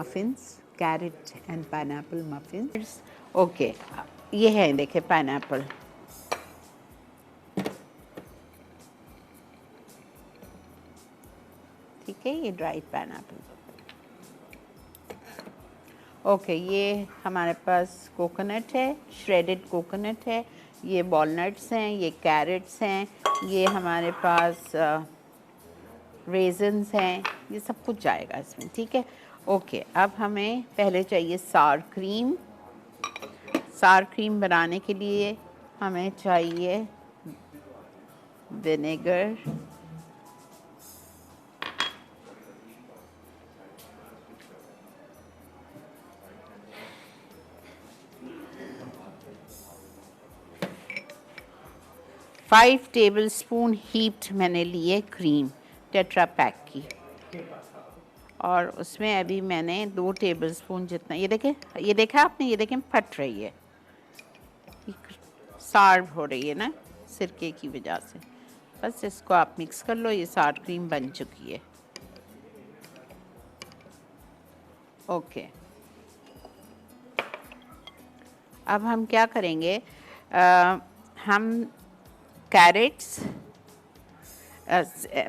Muffins, carrot and pineapple muffins. Okay, ये है देखिए पाइनएप्पल। ठीक है, ये ड्राइड पाइनएप्पल। ओके, ये हमारे पास कोकोनट है, श्रेडेड कोकोनट है, ये वॉलनट्स हैं, ये कैरेट्स हैं, ये हमारे पास रेजन्स हैं, ये सब कुछ जाएगा इसमें। ठीक है, ओके। अब हमें पहले चाहिए सार क्रीम। सार क्रीम बनाने के लिए हमें चाहिए vinegar, five table spoon heaped मैंने लिए क्रीम टेट्रा पैक की, और उसमें अभी मैंने 2 टेबल स्पून जितना, ये देखें, ये देखा आपने, ये देखें फट रही है, सार्व हो रही है ना सिरके की वजह से। बस इसको आप मिक्स कर लो, ये सार क्रीम बन चुकी है। ओके, अब हम क्या करेंगे, हम कैरेट्स,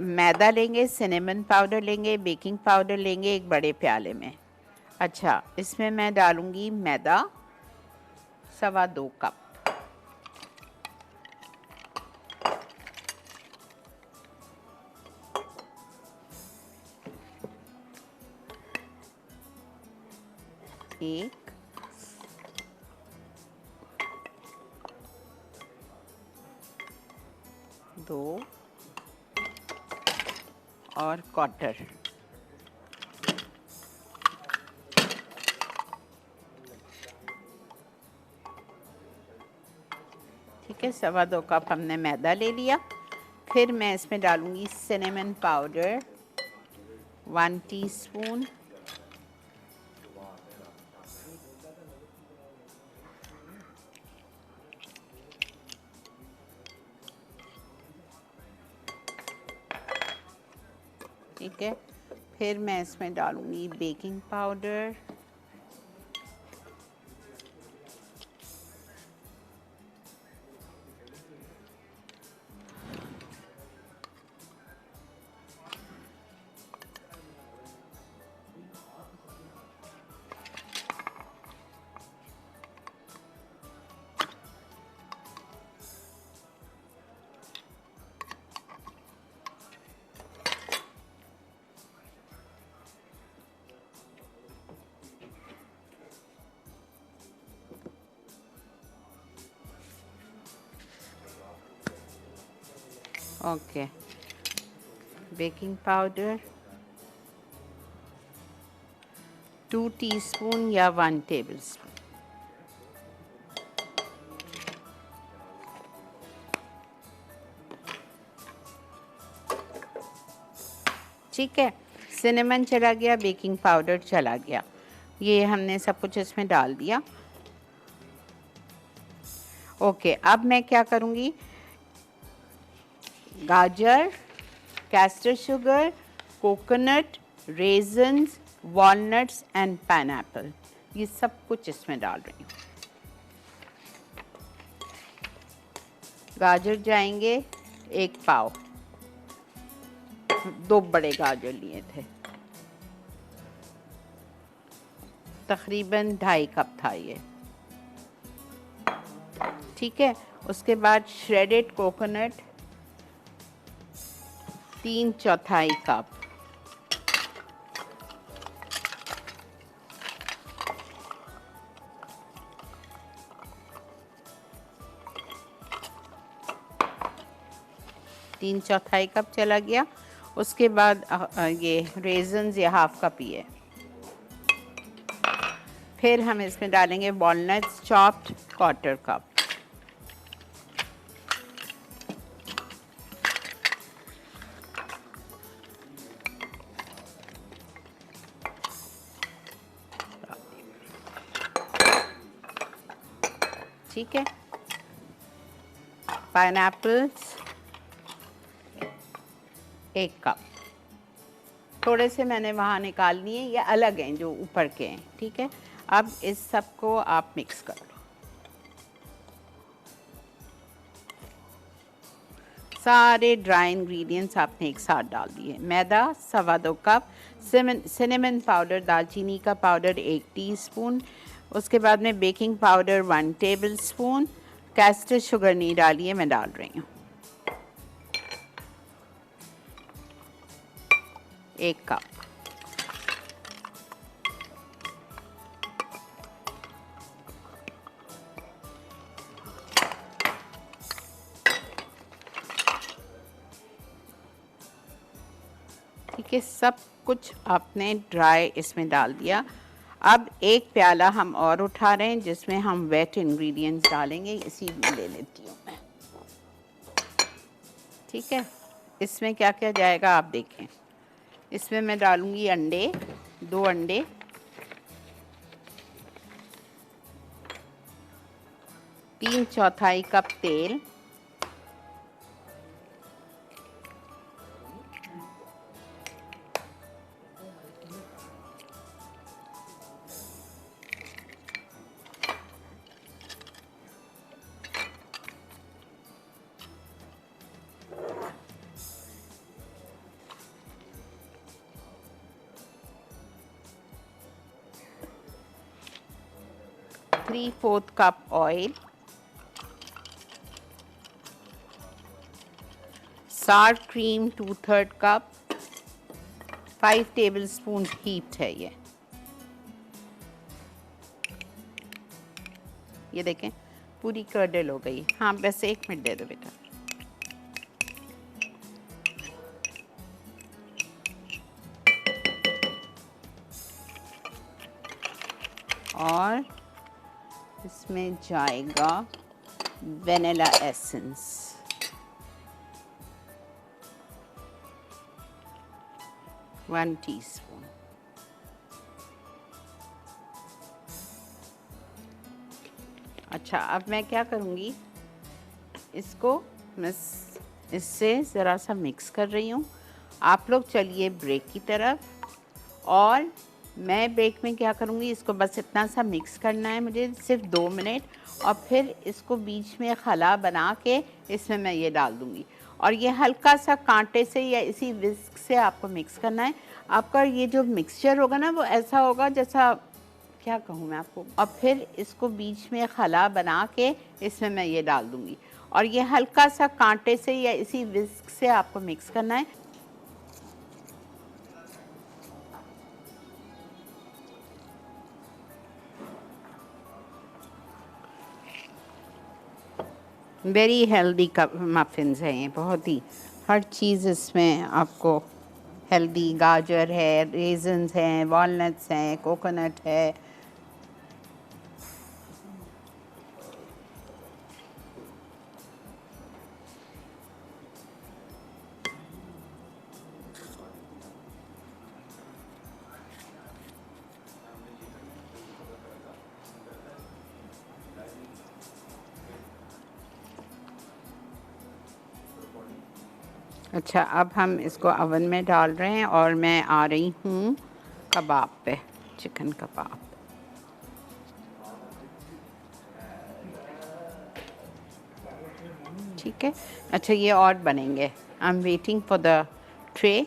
मैदा लेंगे, सिनेमन पाउडर लेंगे, बेकिंग पाउडर लेंगे एक बड़े प्याले में। अच्छा, इसमें मैं डालूंगी मैदा 2.25 कप। एक, 2 और क्वार्टर। ठीक है, 2.25 कप हमने मैदा ले लिया। फिर मैं इसमें डालूंगी सिनेमन पाउडर 1 टीस्पून, ठीक है। फिर मैं इसमें डालूंगी baking powder, okay, baking powder 2 teaspoon या 1 टेबलस्पून। ठीक है, सिनेमन चला गया, बेकिंग पाउडर चला गया, ये हमने सब कुछ इसमें डाल दिया। ओके, अब मैं क्या करूँगी, गाजर, castor sugar, coconut, raisins, walnuts and pineapple, ये सब कुछ इसमें डाल रही हूँ। गाजर जाएंगे 1 पाव, 2 बड़े गाजर लिए थे, तकरीबन 2.5 कप था ये। ठीक है, उसके बाद श्रेडेड कोकोनट 3/4 कप, तीन चौथाई कप चला गया। उसके बाद ये रेजन्स ये 1/2 कप ही है। फिर हम इसमें डालेंगे वॉलनट्स चॉप्ड 1/4 कप, ठीक है। पाइनएप्पल्स 1 कप, थोड़े से मैंने वहाँ निकाल लिए, ये अलग हैं जो ऊपर के हैं, ठीक है। अब इस सब को आप मिक्स कर लो। सारे ड्राई इंग्रेडिएंट्स आपने एक साथ डाल दिए। मैदा 2.25 कप, सिनेमन पाउडर, दालचीनी का पाउडर 1 टीस्पून, उसके बाद में baking powder 1 tablespoon, castor sugar नहीं डाली है, मैं डाल रही हूँ 1 कप। ठीक है, सब कुछ आपने ड्राई इसमें डाल दिया। अब एक प्याला हम और उठा रहे हैं जिसमें हम वेट इंग्रेडिएंट्स डालेंगे, इसी में ले लेती हूँ मैं। ठीक है, इसमें क्या क्या जाएगा आप देखें। इसमें मैं डालूंगी अंडे, 2 अंडे, 3/4 कप तेल, ¾ कप ऑयल, सार क्रीम 2/3 कप, 5 टेबलस्पून हीप्ड है ये देखें पूरी कर्डल हो गई। हाँ बस 1 मिनट दे दो बेटा। और इसमें जाएगा वेनिला एसेंस, वन टीस्पून। अच्छा, अब मैं क्या करूँगी, इसको मैं इससे ज़रा सा मिक्स कर रही हूँ। आप लोग चलिए ब्रेक की तरफ, और मैं ब्रेक में क्या करूँगी, इसको बस इतना सा मिक्स करना है मुझे, सिर्फ 2 मिनट, और फिर इसको बीच में खला बना के इसमें मैं ये डाल दूँगी। और ये हल्का सा कांटे से या इसी विस्क से आपको मिक्स करना है। आपका ये जो मिक्सचर होगा ना वो ऐसा होगा जैसा, क्या कहूँ मैं आपको। और फिर इसको बीच में खला बना के इसमें मैं ये डाल दूँगी, और ये हल्का सा कांटे से या इसी विस्क से आपको मिक्स करना है। वेरी हेल्दी मफ़िन्स हैं ये, बहुत ही, हर चीज़ इसमें आपको हेल्दी, गाजर है, रेजन्स हैं, वॉलनट्स हैं, कोकोनट है। अच्छा, अब हम इसको अवन में डाल रहे हैं, और मैं आ रही हूँ कबाब पे, चिकन कबाब। ठीक है, अच्छा ये और बनेंगे। I am waiting for the tray.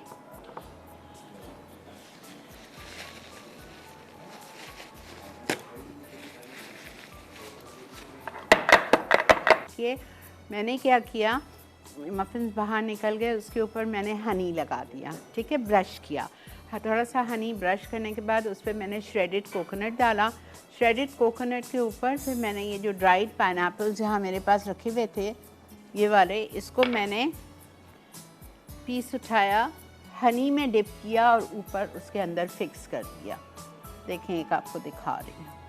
ये मैंने क्या किया, मफ़िन्स बाहर निकल गए, उसके ऊपर मैंने हनी लगा दिया, ठीक है, ब्रश किया। थोड़ा सा हनी ब्रश करने के बाद उस पर मैंने श्रेडेड कोकोनट डाला। श्रेडेड कोकोनट के ऊपर फिर मैंने ये जो ड्राइड पाइनएप्पल जहाँ मेरे पास रखे हुए थे, ये वाले, इसको मैंने पीस उठाया, हनी में डिप किया और ऊपर उसके अंदर फिक्स कर दिया। देखें, एक आपको दिखा रही हूँ।